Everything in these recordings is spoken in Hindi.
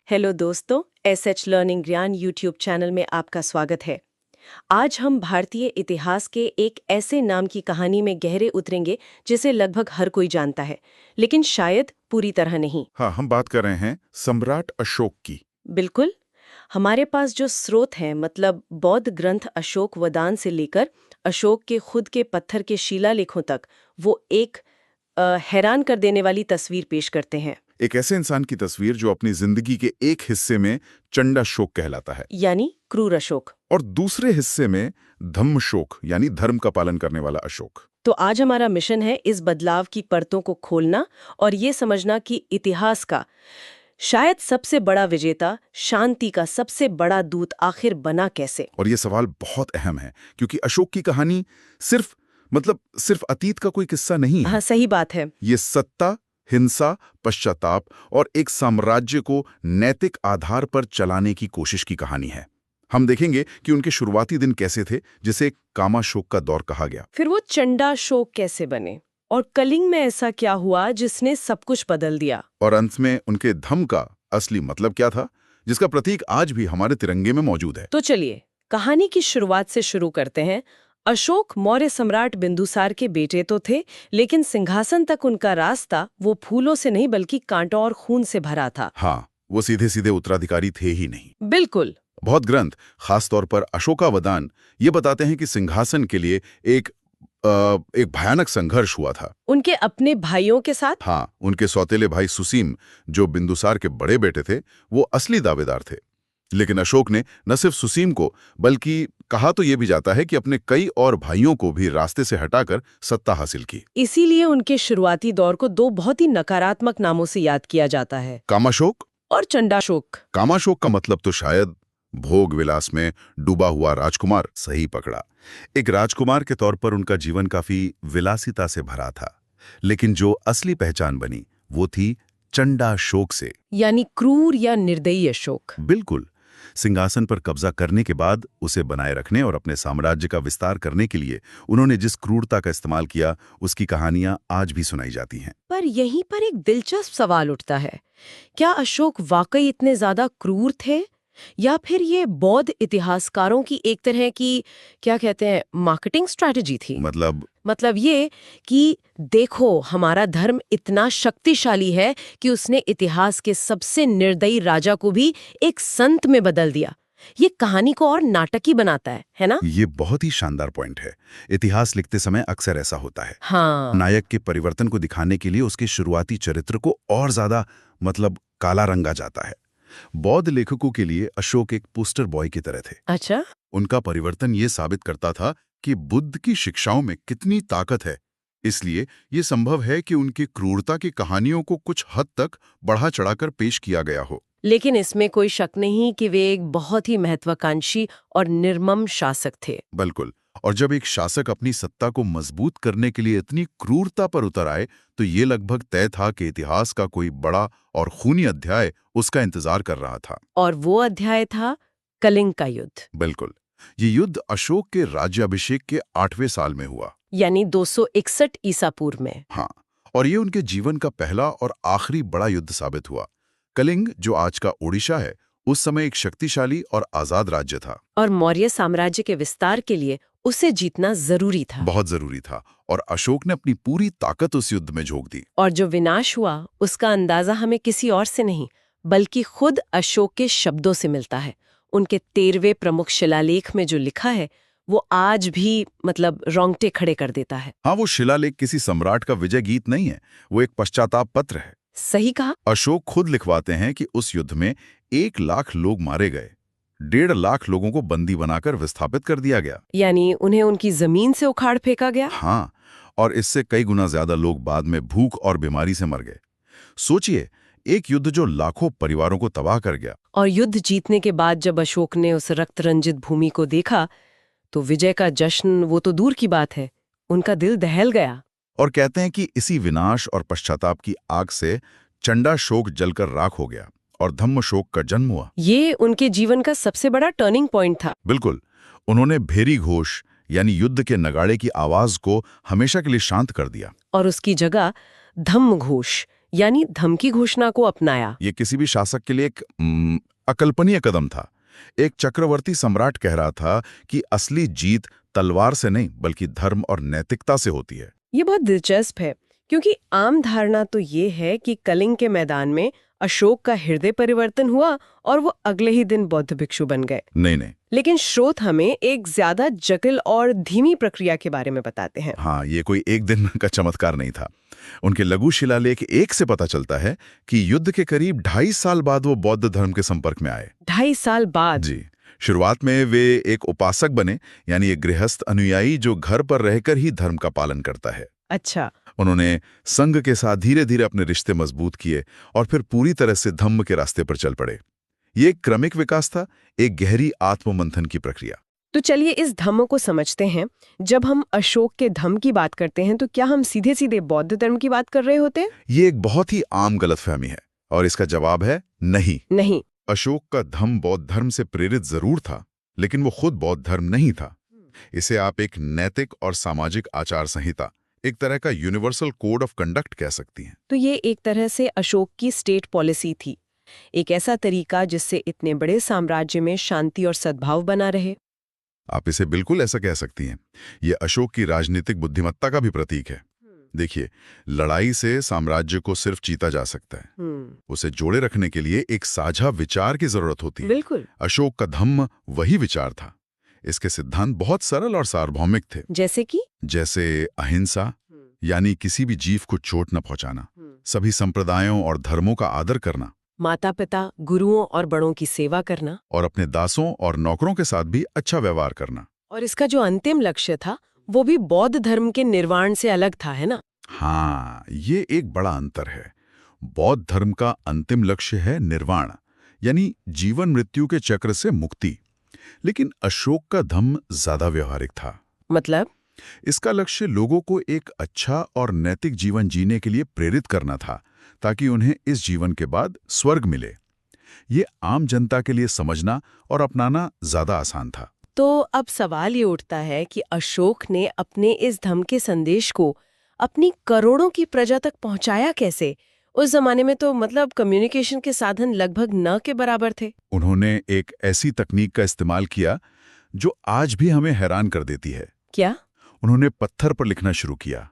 हेलो दोस्तों, एसएच लर्निंग ज्ञान यूट्यूब चैनल में आपका स्वागत है। आज हम भारतीय इतिहास के एक ऐसे नाम की कहानी में गहरे उतरेंगे जिसे लगभग हर कोई जानता है, लेकिन शायद पूरी तरह नहीं। हाँ, हम बात कर रहे हैं सम्राट अशोक की। बिल्कुल। हमारे पास जो स्रोत हैं, मतलब बौद्ध ग्रंथ अशोक वदान से लेकर अशोक के खुद के पत्थर के शिलालेखों तक, वो एक हैरान कर देने वाली तस्वीर पेश करते हैं। एक ऐसे इंसान की तस्वीर जो अपनी जिंदगी के एक हिस्से में चंडाशोक कहलाता है यानी क्रूर अशोक। और दूसरे हिस्से में धम्मशोक यानी धर्म का पालन करने वाला अशोक। तो आज हमारा मिशन है इस बदलाव की परतों को खोलना और ये समझना कि इतिहास का शायद सबसे बड़ा विजेता, शांति का सबसे बड़ा दूत आखिर बना कैसे। और ये सवाल बहुत अहम है क्योंकि अशोक की कहानी सिर्फ अतीत का कोई किस्सा नहीं है। हाँ, सही बात है। ये सत्ता, हिंसा, पश्चाताप और एक साम्राज्य को नैतिक आधार पर चलाने की कोशिश की कहानी है। हम देखेंगे कि उनके शुरुआती दिन कैसे थे, जिसे कामाशोक का दौर कहा गया। फिर वो चंडाशोक कैसे बने और कलिंग में ऐसा क्या हुआ जिसने सब कुछ बदल दिया। और अंत में उनके धम्म का असली मतलब क्या था, जिसका प्रतीक आज भी हमारे तिरंगे में मौजूद है। तो चलिए कहानी की शुरुआत से शुरू करते हैं। अशोक मौर्य सम्राट बिंदुसार के बेटे तो थे, लेकिन सिंहासन तक उनका रास्ता वो फूलों से नहीं बल्कि कांटों और खून से भरा था। हाँ, वो सीधे सीधे उत्तराधिकारी थे ही नहीं। बिल्कुल। बहुत ग्रंथ, खासतौर पर अशोकावदान, ये बताते हैं कि सिंहासन के लिए एक भयानक संघर्ष हुआ था। उनके अपने भाइयों के साथ। हाँ, उनके सौतेले भाई सुसीम, जो बिंदुसार के बड़े बेटे थे, वो असली दावेदार थे। लेकिन अशोक ने न सिर्फ सुसीम को, बल्कि कहा तो ये भी जाता है कि अपने कई और भाइयों को भी रास्ते से हटाकर सत्ता हासिल की। इसीलिए उनके शुरुआती दौर को दो बहुत ही नकारात्मक नामों से याद किया जाता है, कामाशोक और चंडाशोक। कामाशोक का मतलब तो शायद भोग विलास में डूबा हुआ राजकुमार, सही पकड़ा। एक राजकुमार के तौर पर उनका जीवन काफी विलासिता से भरा था, लेकिन जो असली पहचान बनी वो थी चंडाशोक से, यानी क्रूर या निर्दयी अशोक। बिल्कुल। सिंहासन पर कब्जा करने के बाद उसे बनाए रखने और अपने साम्राज्य का विस्तार करने के लिए उन्होंने जिस क्रूरता का इस्तेमाल किया, उसकी कहानियां आज भी सुनाई जाती हैं। पर यहीं पर एक दिलचस्प सवाल उठता है, क्या अशोक वाकई इतने ज्यादा क्रूर थे, या फिर ये बौद्ध इतिहासकारों की एक तरह की, क्या कहते हैं, मार्केटिंग स्ट्रैटेजी थी। मतलब ये कि देखो, हमारा धर्म इतना शक्तिशाली है कि उसने इतिहास के सबसे निर्दयी राजा को भी एक संत में बदल दिया। ये कहानी को और नाटकी बनाता है ना? ये बहुत ही शानदार पॉइंट है। इतिहास लिखते समय अक्सर ऐसा होता है। हाँ। नायक के परिवर्तन को दिखाने के लिए उसके शुरुआती चरित्र को और ज्यादा काला रंगा जाता है। बौद्ध लेखकों के लिए अशोक एक पोस्टर बॉय की तरह थे। अच्छा। उनका परिवर्तन ये साबित करता था कि बुद्ध की शिक्षाओं में कितनी ताकत है। इसलिए ये संभव है कि उनकी क्रूरता की कहानियों को कुछ हद तक बढ़ा चढ़ाकर पेश किया गया हो। लेकिन इसमें कोई शक नहीं कि वे एक बहुत ही महत्वाकांक्षी और निर्मम शासक थे। बिल्कुल। और जब एक शासक अपनी सत्ता को मजबूत करने के लिए इतनी क्रूरता पर उतर आए, तो ये लगभग तय था कि इतिहास का कोई बड़ा और खूनी अध्याय उसका इंतजार कर रहा था। और वो अध्याय था कलिंग का युद्ध। बिल्कुल। ये युद्ध अशोक के राज्याभिषेक के 8वें साल में हुआ, यानी 261 ईसा पूर्व में। हाँ, और ये उनके जीवन का पहला और आखिरी बड़ा युद्ध साबित हुआ। कलिंग, जो आज का ओडिशा है, उस समय एक शक्तिशाली और आजाद राज्य था। और मौर्य साम्राज्य के विस्तार के लिए उसे जीतना जरूरी था। बहुत जरूरी था। और अशोक ने अपनी पूरी ताकत उस युद्ध में झोंक दी। और जो विनाश हुआ, उसका अंदाजा हमें किसी और से नहीं, बल्कि खुद अशोक के शब्दों से मिलता है। उनके 13वें प्रमुख शिलालेख में जो लिखा है, वो आज भी रोंगटे खड़े कर देता है। हाँ, वो शिलालेख किसी सम्राट का विजय गीत नहीं है, वो एक पश्चाताप पत्र है। सही कहा। अशोक खुद लिखवाते हैं कि उस युद्ध में 1 लाख लोग मारे गए, 1.5 लाख लोगों को बंदी बनाकर विस्थापित कर दिया गया। यानी उन्हें उनकी जमीन से उखाड़ फेंका गया। हाँ, और इससे कई गुना ज्यादा लोग बाद में भूख और बीमारी से मर गए। सोचिए, एक युद्ध जो लाखों परिवारों को तबाह कर गया। और युद्ध जीतने के बाद जब अशोक ने उस रक्त रंजित भूमि को देखा, तो विजय का जश्न वो तो दूर की बात है, उनका दिल दहल गया। और कहते हैं कि इसी विनाश और पश्चाताप की आग से चंडाशोक जलकर राख हो गया और धम्मशोक का जन्म हुआ। ये उनके जीवन का सबसे बड़ा टर्निंग पॉइंट था। बिल्कुल। उन्होंने भेरी घोष यानी युद्ध के नगाड़े की आवाज को हमेशा के लिए शांत कर दिया। और उसकी जगह धम्म घोष यानी धमकी घोषणा को अपनाया। ये किसी भी शासक के लिए एक अकल्पनीय कदम था। एक चक्रवर्ती सम्राट कह रहा था कि असली जीत तलवार से नहीं बल्कि धर्म और नैतिकता से होती है। ये बहुत दिलचस्प है, क्योंकि आम धारणा तो ये है कि कलिंग के मैदान में अशोक का हृदय परिवर्तन हुआ और वो अगले ही दिन बौद्ध भिक्षु बन गए। नहीं, लेकिन स्रोत हमें एक ज्यादा जटिल और धीमी प्रक्रिया के बारे में बताते हैं। हाँ, ये कोई एक दिन का चमत्कार नहीं था। उनके लघु शिलालेख 1 से पता चलता है कि युद्ध के करीब 2.5 साल बाद वो बौद्ध धर्म के संपर्क में आए। 2.5 साल बाद? जी। शुरुआत में वे एक उपासक बने, यानी एक गृहस्थ अनुयायी जो घर पर रहकर ही धर्म का पालन करता है। अच्छा। उन्होंने संघ के साथ धीरे धीरे अपने रिश्ते मजबूत किए और फिर पूरी तरह से धम्म के रास्ते पर चल पड़े। ये एक क्रमिक विकास था, एक गहरी आत्ममंथन की प्रक्रिया। तो चलिए इस धम्म को समझते हैं। जब हम अशोक के धम्म की बात करते हैं तो क्या हम सीधे सीधे बौद्ध धर्म की बात कर रहे होते हैं? ये एक बहुत ही आम गलतफहमी है और इसका जवाब है नहीं। अशोक का धम्म बौद्ध धर्म से प्रेरित जरूर था, लेकिन वो खुद बौद्ध धर्म नहीं था। इसे आप एक नैतिक और सामाजिक आचार संहिता, एक तरह का यूनिवर्सल कोड ऑफ कंडक्ट कह सकती हैं। तो ये एक तरह से अशोक की स्टेट पॉलिसी थी, एक ऐसा तरीका जिससे इतने बड़े साम्राज्य में शांति और सद्भाव बना रहे। आप इसे बिल्कुल ऐसा कह सकती हैं। ये अशोक की राजनीतिक बुद्धिमत्ता का भी प्रतीक है। देखिए, लड़ाई से साम्राज्य को सिर्फ जीता जा सकता है, उसे जोड़े रखने के लिए एक साझा विचार की जरूरत होती है। बिल्कुल। अशोक का धम्म वही विचार था। इसके सिद्धांत बहुत सरल और सार्वभौमिक थे। जैसे अहिंसा, यानी किसी भी जीव को चोट न पहुंचाना, सभी संप्रदायों और धर्मों का आदर करना, माता पिता, गुरुओं और बड़ों की सेवा करना, और अपने दासों और नौकरों के साथ भी अच्छा व्यवहार करना। और इसका जो अंतिम लक्ष्य था वो भी बौद्ध धर्म के निर्वाण से अलग था, है ना? हाँ, ये एक बड़ा अंतर है। बौद्ध धर्म का अंतिम लक्ष्य है निर्वाण, यानी जीवन मृत्यु के चक्र से मुक्ति। लेकिन अशोक का धम्म ज्यादा व्यवहारिक था। मतलब? इसका लक्ष्य लोगों को एक अच्छा और नैतिक जीवन जीने के लिए प्रेरित करना था, ताकि उन्हें इस जीवन के बाद स्वर्ग मिले। ये आम जनता के लिए समझना और अपनाना ज्यादा आसान था। तो अब सवाल ये उठता है कि अशोक ने अपने इस धम्म के संदेश को अपनी करोड़ों की प्रजा तक पहुंचाया कैसे? उस जमाने में तो मतलब कम्युनिकेशन के साधन लगभग न के बराबर थे। उन्होंने एक ऐसी तकनीक का इस्तेमाल किया जो आज भी हमें हैरान कर देती है। क्या? उन्होंने पत्थर पर लिखना शुरू किया।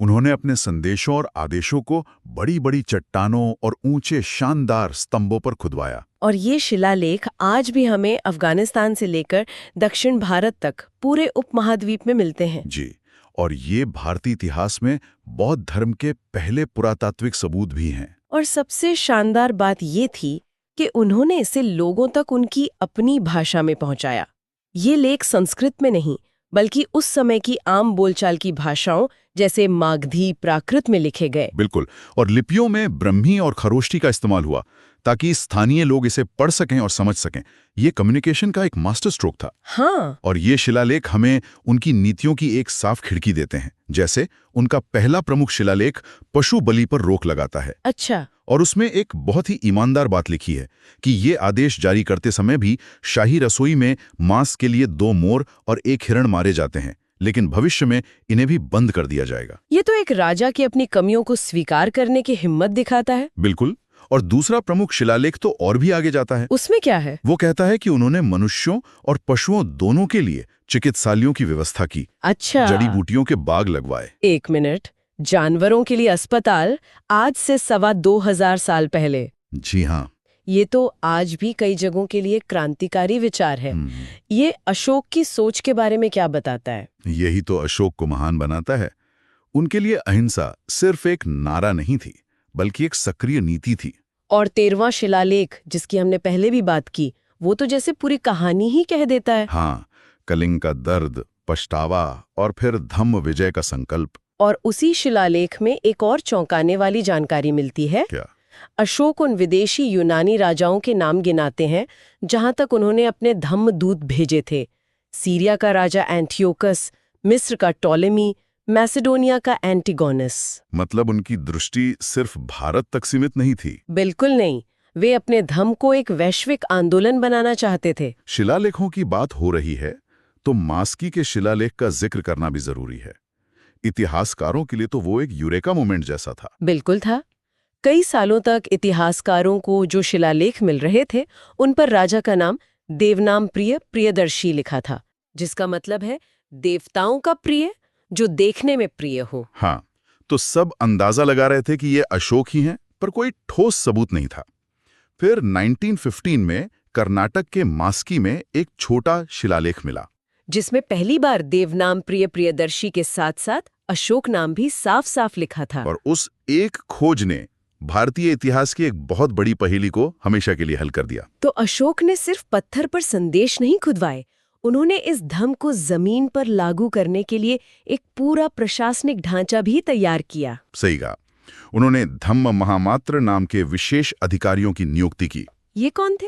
उन्होंने अपने संदेशों और आदेशों को बड़ी बड़ी चट्टानों और ऊंचे शानदार स्तंभों पर खुदवाया। और ये शिलालेख आज भी हमें अफगानिस्तान से लेकर दक्षिण भारत तक पूरे उपमहाद्वीप में मिलते हैं। जी, और ये भारतीय इतिहास में बौद्ध धर्म के पहले पुरातात्विक सबूत भी हैं। और सबसे शानदार बात ये थी कि उन्होंने इसे लोगों तक उनकी अपनी भाषा में पहुंचाया। ये लेख संस्कृत में नहीं, बल्कि उस समय की आम बोलचाल की भाषाओं जैसे मागधी, प्राकृत में लिखे गए। बिल्कुल, और लिपियों में ब्रह्मी और खरोष्ठी का इस्तेमाल हुआ ताकि स्थानीय लोग इसे पढ़ सकें और समझ सकें। ये कम्युनिकेशन का एक मास्टर स्ट्रोक था। हाँ। और ये शिलालेख हमें उनकी नीतियों की एक साफ खिड़की देते हैं। जैसे उनका पहला प्रमुख शिलालेख पशु बलि पर रोक लगाता है। अच्छा। और उसमें एक बहुत ही ईमानदार बात लिखी है कि ये आदेश जारी करते समय भी शाही रसोई में मांस के लिए 2 मोर और 1 हिरण मारे जाते हैं, लेकिन भविष्य में इन्हें भी बंद कर दिया जाएगा। ये तो एक राजा की अपनी कमियों को स्वीकार करने की हिम्मत दिखाता है। बिल्कुल। और दूसरा प्रमुख शिलालेख तो और भी आगे जाता है। उसमें क्या है? वो कहता है कि उन्होंने मनुष्यों और पशुओं दोनों के लिए चिकित्सालयों की व्यवस्था की। अच्छा। जड़ी बूटियों के बाग लगवाए। 1 मिनट, जानवरों के लिए अस्पताल आज से 2,200 साल पहले? जी हाँ। ये तो आज भी कई जगहों के लिए क्रांतिकारी विचार है। ये अशोक की सोच के बारे में क्या बताता है? यही तो अशोक को महान बनाता है। उनके लिए अहिंसा सिर्फ एक नारा नहीं थी, बल्कि एक सक्रिय नीति थी। और 13वां शिलालेख, जिसकी हमने पहले भी बात की, वो तो जैसे पूरी कहानी ही कह देता है। हाँ, कलिंग का दर्द, पछतावा और फिर धम्म विजय का संकल्प। और उसी शिलालेख में एक और चौंकाने वाली जानकारी मिलती है। क्या? अशोक उन विदेशी यूनानी राजाओं के नाम गिनाते हैं जहां तक उन्होंने अपने धम्म दूत भेजे थे। सीरिया का राजा एंटियोकस, मिस्र का टॉलेमी, मैसेडोनिया का एंटिगोनस। मतलब उनकी दृष्टि सिर्फ भारत तक सीमित नहीं थी। बिल्कुल नहीं, वे अपने धम्म को एक वैश्विक आंदोलन बनाना चाहते थे। शिलालेखों की बात हो रही है तो मास्की के शिलालेख का जिक्र करना भी जरूरी है। इतिहासकारों के लिए तो वो एक यूरेका मोमेंट जैसा था। बिल्कुल था। कई सालों तक इतिहासकारों को जो शिलालेख मिल रहे थे उन पर राजा का नाम देवनाम प्रिय प्रियदर्शी लिखा था, जिसका मतलब है देवताओं का प्रिय जो देखने में प्रिय हो। हाँ, तो सब अंदाजा लगा रहे थे कि ये अशोक ही हैं, पर कोई ठोस सबूत नहीं था। फिर 1915 में कर्नाटक के मास्की में एक छोटा शिलालेख मिला, जिसमें पहली बार देवनाम प्रिय प्रियदर्शी के साथ साथ अशोक नाम भी साफ साफ लिखा था। और उस एक खोज ने भारतीय इतिहास की एक बहुत बड़ी पहेली को हमेशा के लिए हल कर दिया। तो अशोक ने सिर्फ पत्थर पर संदेश नहीं खुदवाए, उन्होंने इस धम्म को जमीन पर लागू करने के लिए एक पूरा प्रशासनिक ढांचा भी तैयार किया। सही कहा। उन्होंने धम्म महामात्र नाम के विशेष अधिकारियों की नियुक्ति की। ये कौन थे?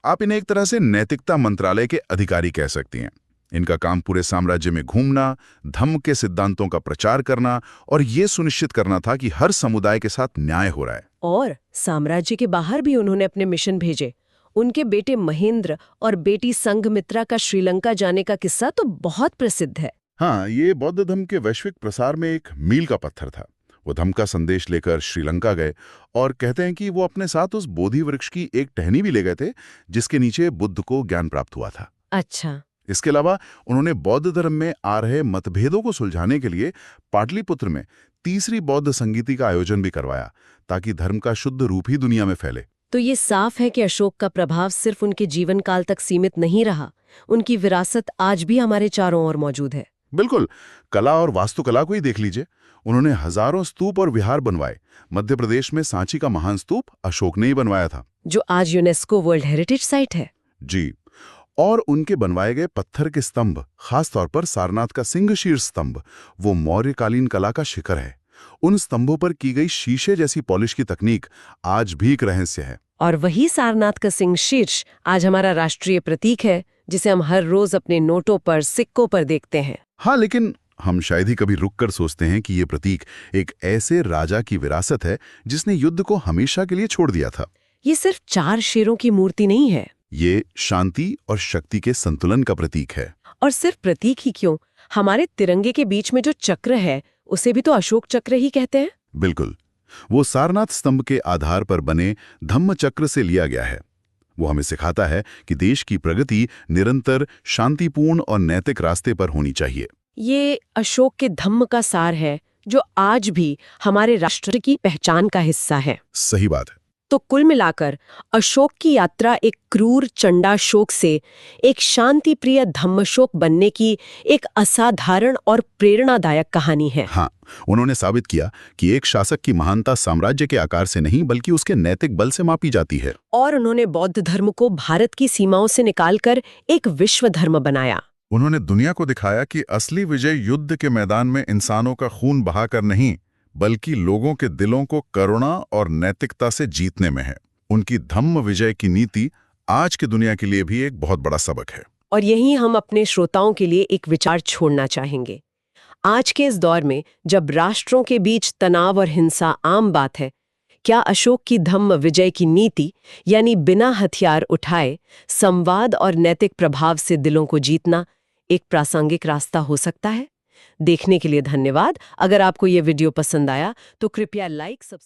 आप इन्हें एक तरह से नैतिकता मंत्रालय के अधिकारी कह सकती हैं। इनका काम पूरे साम्राज्य में घूमना, धम्म के सिद्धांतों का प्रचार करना और ये सुनिश्चित करना था कि हर समुदाय के साथ न्याय हो रहा है। और साम्राज्य के बाहर भी उन्होंने अपने मिशन भेजे। उनके बेटे महेंद्र और बेटी संघमित्रा का श्रीलंका जाने का किस्सा तो बहुत प्रसिद्ध है। हाँ, ये बौद्ध धर्म के वैश्विक प्रसार में एक मील का पत्थर था। वो धम्म का संदेश लेकर श्रीलंका गए और कहते हैं कि वो अपने साथ उस बोधि वृक्ष की एक टहनी भी ले गए थे, जिसके नीचे बुद्ध को ज्ञान प्राप्त हुआ था। अच्छा। इसके अलावा उन्होंने बौद्ध धर्म में आ रहे मतभेदों को सुलझाने के लिए पाटलिपुत्र में तीसरी बौद्ध संगीति का आयोजन भी करवाया, ताकि धर्म का शुद्ध रूप ही दुनिया में फैले। तो ये साफ है कि अशोक का प्रभाव सिर्फ उनके जीवन काल तक सीमित नहीं रहा, उनकी विरासत आज भी हमारे चारों ओर मौजूद है। बिल्कुल, कला और वास्तुकला को ही देख लीजिए। उन्होंने हजारों स्तूप और विहार बनवाए। मध्य प्रदेश में सांची का महान स्तूप अशोक ने ही बनवाया था, जो आज यूनेस्को वर्ल्ड हेरिटेज साइट है। जी। और उनके बनवाए गए पत्थर के स्तंभ, खासतौर पर सारनाथ का सिंहशीर्ष स्तंभ, वो मौर्यकालीन कला का शिखर है। उन स्तंभों पर की गई शीशे जैसी पॉलिश की तकनीक आज भी एक रहस्य है। और वही सारनाथ का सिंहशीर्ष आज हमारा राष्ट्रीय प्रतीक है, जिसे हम हर रोज अपने नोटों पर, सिक्कों पर देखते हैं। हाँ, लेकिन हम शायद ही कभी रुककर सोचते हैं कि ये प्रतीक एक ऐसे राजा की विरासत है जिसने युद्ध को हमेशा के लिए छोड़ दिया था। ये सिर्फ 4 शेरों की मूर्ति नहीं है, ये शांति और शक्ति के संतुलन का प्रतीक है। और सिर्फ प्रतीक ही क्यों, हमारे तिरंगे के बीच में जो चक्र है उसे भी तो अशोक चक्र ही कहते हैं। बिल्कुल, वो सारनाथ स्तंभ के आधार पर बने धम्म चक्र से लिया गया है। वो हमें सिखाता है कि देश की प्रगति निरंतर शांतिपूर्ण और नैतिक रास्ते पर होनी चाहिए। ये अशोक के धम्म का सार है, जो आज भी हमारे राष्ट्र की पहचान का हिस्सा है। सही बात है। तो कुल मिलाकर अशोक की यात्रा एक क्रूर चंडाशोक से एक शांतिप्रिय धम्मशोक बनने की एक असाधारण और प्रेरणादायक कहानी है। हाँ, उन्होंने साबित किया कि एक शासक की महानता साम्राज्य के आकार से नहीं बल्कि उसके नैतिक बल से मापी जाती है। और उन्होंने बौद्ध धर्म को भारत की सीमाओं से निकालकर एक विश्व धर्म बनाया। उन्होंने दुनिया को दिखाया कि असली विजय युद्ध के मैदान में इंसानों का खून बहाकर नहीं, बल्कि लोगों के दिलों को करुणा और नैतिकता से जीतने में है। उनकी धम्म विजय की नीति आज की दुनिया के लिए भी एक बहुत बड़ा सबक है। और यही हम अपने श्रोताओं के लिए एक विचार छोड़ना चाहेंगे। आज के इस दौर में जब राष्ट्रों के बीच तनाव और हिंसा आम बात है, क्या अशोक की धम्म विजय की नीति, यानी बिना हथियार उठाए संवाद और नैतिक प्रभाव से दिलों को जीतना, एक प्रासंगिक रास्ता हो सकता है? देखने के लिए धन्यवाद। अगर आपको ये वीडियो पसंद आया तो कृपया लाइक, सब्सक्राइब